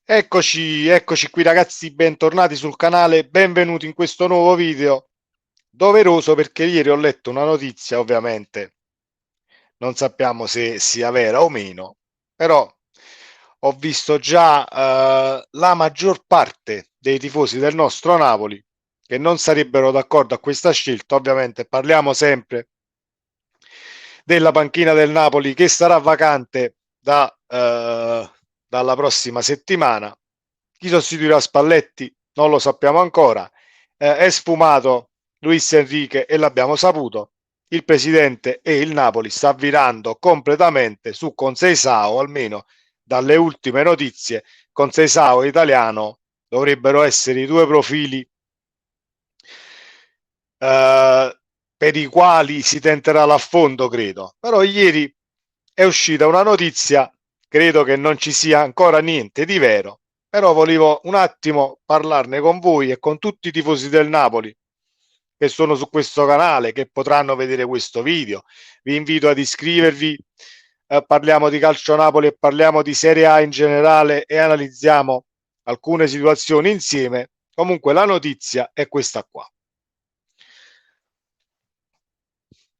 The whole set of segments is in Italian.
Eccoci qui ragazzi, bentornati sul canale, benvenuti in questo nuovo video doveroso perché ieri ho letto una notizia, ovviamente non sappiamo se sia vera o meno, però ho visto già la maggior parte dei tifosi del nostro Napoli che non sarebbero d'accordo a questa scelta. Ovviamente parliamo sempre della panchina del Napoli che sarà vacante dalla prossima settimana. Chi sostituirà Spalletti non lo sappiamo ancora. È sfumato Luis Enrique e l'abbiamo saputo. Il presidente e il Napoli sta virando completamente su Conceição, almeno dalle ultime notizie. Conceição e Italiano dovrebbero essere i due profili per i quali si tenterà l'affondo, credo. Però ieri è uscita una notizia, credo che non ci sia ancora niente di vero, però volevo un attimo parlarne con voi e con tutti i tifosi del Napoli che sono su questo canale, che potranno vedere questo video. Vi invito ad iscrivervi, parliamo di calcio Napoli e parliamo di Serie A in generale e analizziamo alcune situazioni insieme. Comunque la notizia è questa qua.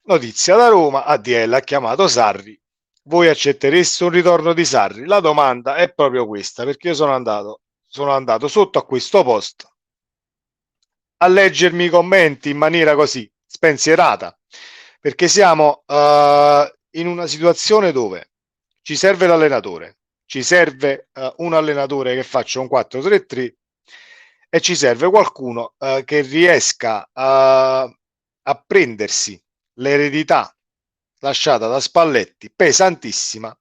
Notizia da Roma, ADL ha chiamato Sarri. Voi accettereste un ritorno di Sarri? La domanda è proprio questa, perché io sono andato sotto a questo post a leggermi i commenti in maniera così spensierata, perché siamo in una situazione dove ci serve l'allenatore, ci serve un allenatore che faccia un 4-3-3 e ci serve qualcuno che riesca a prendersi l'eredità lasciata da Spalletti, pesantissima,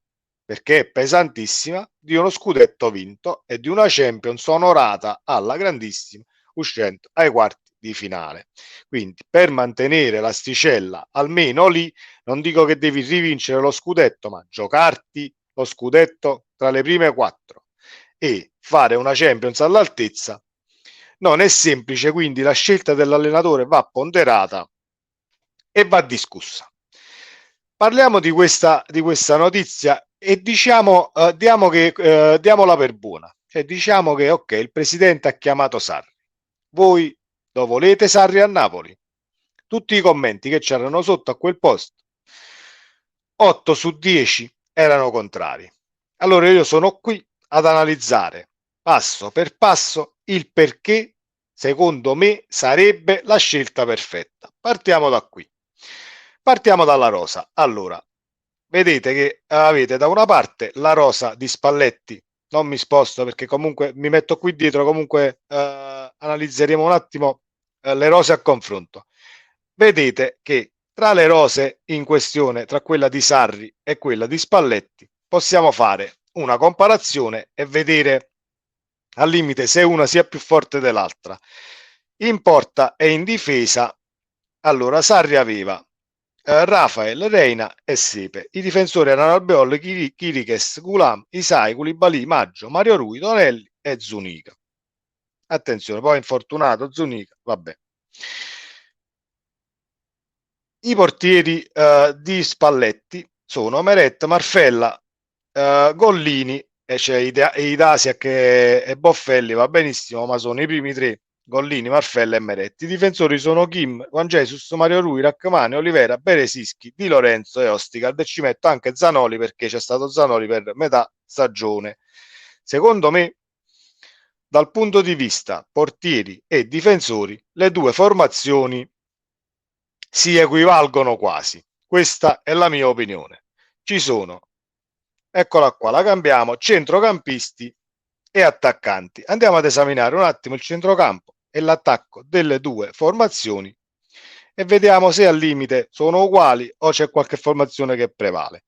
perché è pesantissima, di uno scudetto vinto e di una Champions onorata alla grandissima, uscendo ai quarti di finale. Quindi per mantenere l'asticella almeno lì, non dico che devi rivincere lo scudetto, ma giocarti lo scudetto tra le prime quattro e fare una Champions all'altezza non è semplice, quindi la scelta dell'allenatore va ponderata e va discussa. Parliamo di questa notizia e diamola per buona. Cioè, diciamo che ok, il presidente ha chiamato Sarri. Voi lo volete Sarri a Napoli? Tutti i commenti che c'erano sotto a quel post, 8 su 10 erano contrari. Allora io sono qui ad analizzare passo per passo il perché secondo me sarebbe la scelta perfetta. Partiamo da qui. Partiamo dalla rosa. Allora, vedete che avete da una parte la rosa di Spalletti, non mi sposto perché comunque mi metto qui dietro, comunque analizzeremo un attimo le rose a confronto. Vedete che tra le rose in questione, tra quella di Sarri e quella di Spalletti, possiamo fare una comparazione e vedere al limite se una sia più forte dell'altra. In porta e in difesa, allora Sarri aveva Rafael, Reina e Sepe. I difensori erano Albeol, Chiriches, Gulam, Isai, Koulibaly, Maggio, Mario Rui, Tonelli e Zuniga. Attenzione, poi infortunato Zuniga, vabbè. I portieri di Spalletti sono Meret, Marfella, Gollini e c'è Idasia e Boffelli, va benissimo, ma sono i primi tre, Gollini, Marfella e Meretti. I difensori sono Kim, Juan Jesus, Mario Rui, Raccomani, Olivera, Beresischi, Di Lorenzo e Ostigard, e ci metto anche Zanoli perché c'è stato Zanoli per metà stagione. Secondo me, dal punto di vista portieri e difensori, le due formazioni si equivalgono quasi. Questa è la mia opinione. Ci sono, eccola qua, la cambiamo, centrocampisti e attaccanti. Andiamo ad esaminare un attimo il centrocampo e l'attacco delle due formazioni e vediamo se al limite sono uguali o c'è qualche formazione che prevale.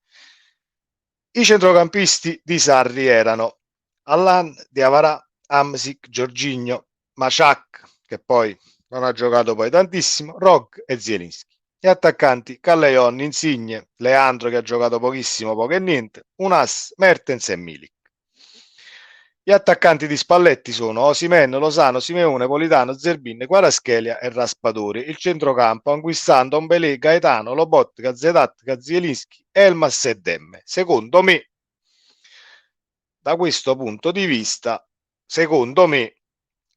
I centrocampisti di Sarri erano Allan, Diavara, Amsic, Giorginio, Machak, che poi non ha giocato poi tantissimo, Rog e Zielinski. Gli attaccanti Callejon, Insigne, Leandro che ha giocato pochissimo, poco e niente, Unas, Mertens e Milik. Gli attaccanti di Spalletti sono Osimhen, Lozano, Simeone, Politano, Zerbin, Kvaratskhelia e Raspadori. Il centrocampo Anguissando, Ombelé, Gaetano, Lobotka, Zedat, Zielinski, Elmas e Demme. Secondo me, da questo punto di vista, secondo me,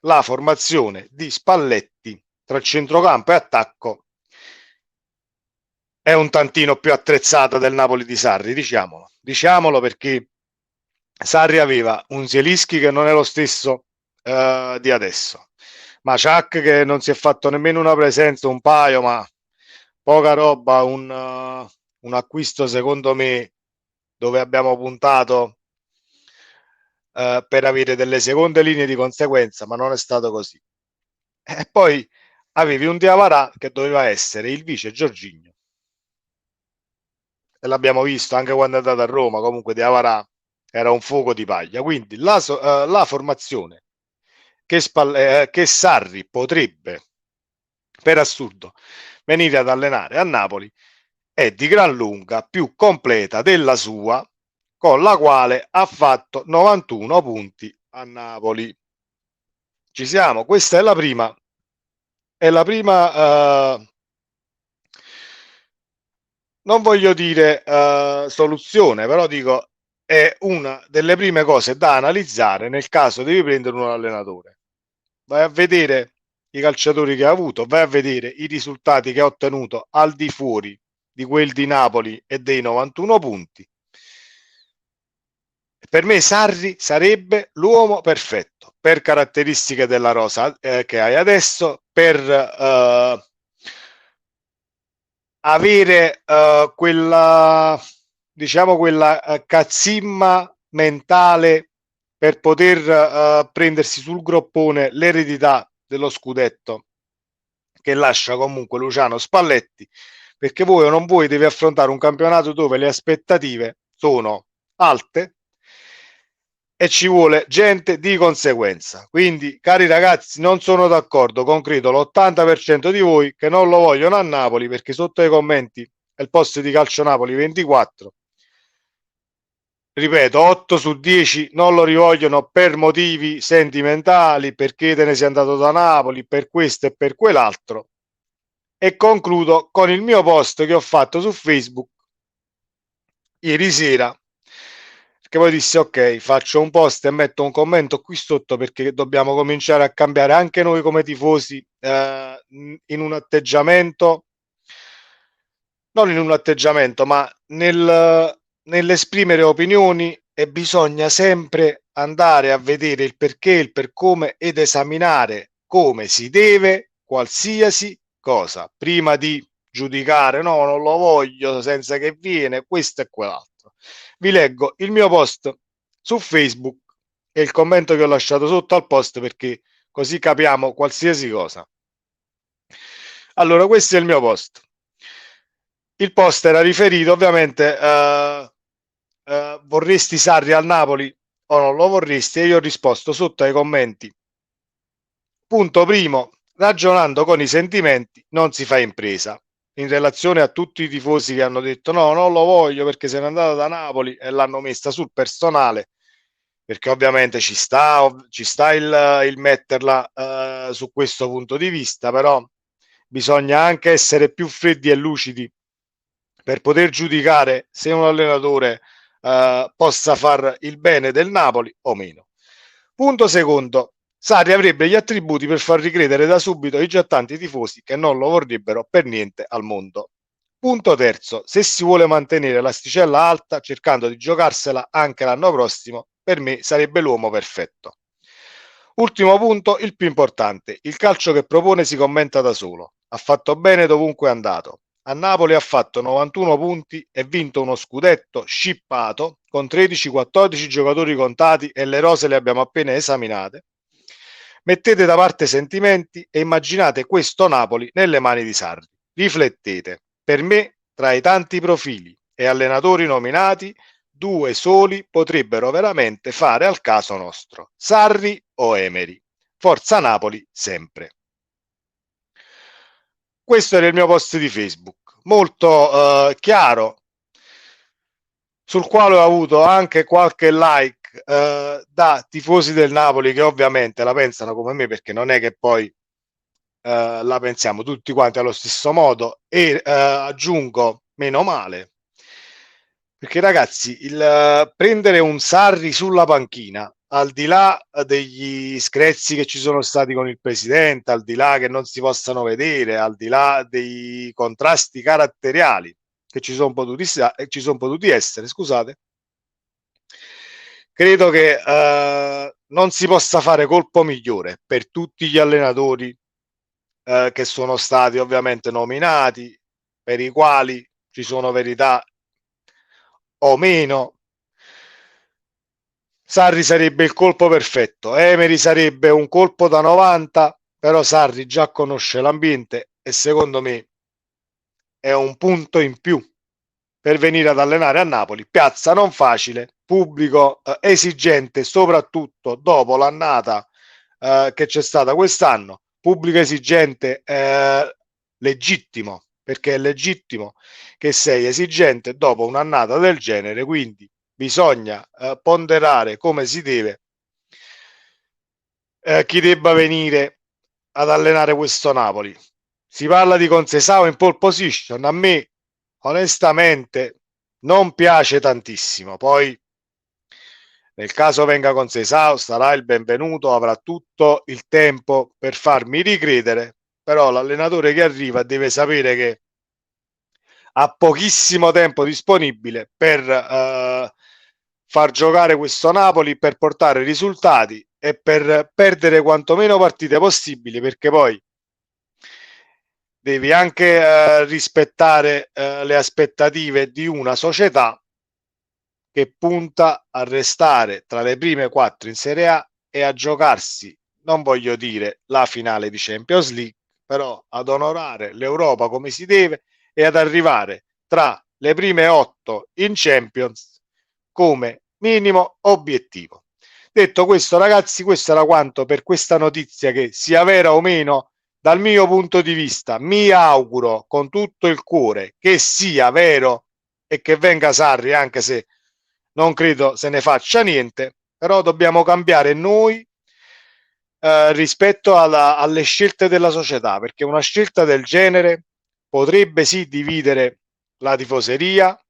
la formazione di Spalletti tra centrocampo e attacco è un tantino più attrezzata del Napoli di Sarri, diciamolo perché Sarri aveva un Zielinski che non è lo stesso di adesso, Maciak che non si è fatto nemmeno una presenza, un paio, ma poca roba, un acquisto secondo me dove abbiamo puntato per avere delle seconde linee di conseguenza, ma non è stato così. E poi avevi un Diawara che doveva essere il vice Giorginio, e l'abbiamo visto anche quando è andato a Roma, comunque Diawara era un fuoco di paglia, quindi la formazione che Sarri potrebbe, per assurdo, venire ad allenare a Napoli è di gran lunga più completa della sua, con la quale ha fatto 91 punti a Napoli. Ci siamo, questa è la prima non voglio dire soluzione, però dico è una delle prime cose da analizzare nel caso devi prendere un allenatore. Vai a vedere i calciatori che ha avuto, vai a vedere i risultati che ha ottenuto al di fuori di quel di Napoli e dei 91 punti. Per me Sarri sarebbe l'uomo perfetto per caratteristiche della rosa che hai adesso, per avere quella, diciamo, quella cazzimma mentale per poter prendersi sul groppone l'eredità dello scudetto che lascia comunque Luciano Spalletti, perché voi o non voi devi affrontare un campionato dove le aspettative sono alte e ci vuole gente di conseguenza. Quindi, cari ragazzi, non sono d'accordo con credo l'80% di voi che non lo vogliono a Napoli, perché sotto ai commenti è il post di Calcio Napoli 24. Ripeto, 8 su 10 non lo rivogliono per motivi sentimentali, perché te ne sei andato da Napoli, per questo e per quell'altro. E concludo con il mio post che ho fatto su Facebook ieri sera, che poi dissi ok, faccio un post e metto un commento qui sotto perché dobbiamo cominciare a cambiare anche noi come tifosi in un atteggiamento, non in un atteggiamento, ma nell'esprimere opinioni, e bisogna sempre andare a vedere il perché, il per come ed esaminare come si deve qualsiasi cosa prima di giudicare no, non lo voglio senza che viene questo e quell'altro. Vi leggo il mio post su Facebook e il commento che ho lasciato sotto al post perché così capiamo qualsiasi cosa. Allora, questo è il mio post. Il post era riferito ovviamente vorresti Sarri al Napoli o non lo vorresti, e io ho risposto sotto ai commenti. Punto primo, ragionando con i sentimenti non si fa impresa. In relazione a tutti i tifosi che hanno detto no, non lo voglio perché se n'è andato da Napoli e l'hanno messa sul personale, perché ovviamente ci sta il metterla su questo punto di vista, però bisogna anche essere più freddi e lucidi per poter giudicare se un allenatore possa far il bene del Napoli o meno. Punto secondo, Sarri avrebbe gli attributi per far ricredere da subito i già tanti tifosi che non lo vorrebbero per niente al mondo. Punto terzo, se si vuole mantenere l'asticella alta cercando di giocarsela anche l'anno prossimo, per me sarebbe l'uomo perfetto. Ultimo punto, il più importante, il calcio che propone si commenta da solo. Ha fatto bene dovunque è andato. A Napoli ha fatto 91 punti e vinto uno scudetto scippato con 13-14 giocatori contati e le rose le abbiamo appena esaminate. Mettete da parte sentimenti e immaginate questo Napoli nelle mani di Sarri. Riflettete. Per me, tra i tanti profili e allenatori nominati, due soli potrebbero veramente fare al caso nostro: Sarri o Emery. Forza Napoli sempre. Questo era il mio post di Facebook, molto chiaro, sul quale ho avuto anche qualche like da tifosi del Napoli che ovviamente la pensano come me, perché non è che poi la pensiamo tutti quanti allo stesso modo, e aggiungo meno male, Perché ragazzi, il prendere un Sarri sulla panchina, al di là degli screzi che ci sono stati con il presidente, al di là che non si possano vedere, al di là dei contrasti caratteriali che ci sono potuti essere, scusate, credo che non si possa fare colpo migliore per tutti gli allenatori che sono stati ovviamente nominati, per i quali ci sono verità o meno. Sarri sarebbe il colpo perfetto, Emery sarebbe un colpo da 90, però Sarri già conosce l'ambiente e secondo me è un punto in più per venire ad allenare a Napoli. Piazza non facile, pubblico esigente, soprattutto dopo l'annata che c'è stata quest'anno, pubblico esigente legittimo, perché è legittimo che sei esigente dopo un'annata del genere, quindi bisogna ponderare come si deve chi debba venire ad allenare questo Napoli. Si parla di Conceição in pole position, a me onestamente non piace tantissimo. Poi nel caso venga Conceição sarà il benvenuto, avrà tutto il tempo per farmi ricredere, però l'allenatore che arriva deve sapere che ha pochissimo tempo disponibile per far giocare questo Napoli, per portare risultati e per perdere quantomeno partite possibili, perché poi devi anche rispettare le aspettative di una società che punta a restare tra le prime quattro in Serie A e a giocarsi, non voglio dire la finale di Champions League, però ad onorare l'Europa come si deve e ad arrivare tra le prime otto in Champions come minimo obiettivo. Detto questo, ragazzi, questo era quanto per questa notizia che, sia vera o meno, dal mio punto di vista, mi auguro con tutto il cuore che sia vero e che venga Sarri, anche se non credo se ne faccia niente, però dobbiamo cambiare noi rispetto alle scelte della società, perché una scelta del genere potrebbe sì dividere la tifoseria,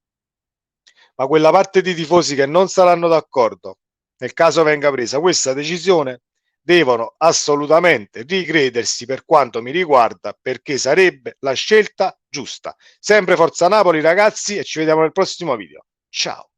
ma quella parte di tifosi che non saranno d'accordo nel caso venga presa questa decisione devono assolutamente ricredersi, per quanto mi riguarda, perché sarebbe la scelta giusta. Sempre Forza Napoli, ragazzi, e ci vediamo nel prossimo video. Ciao.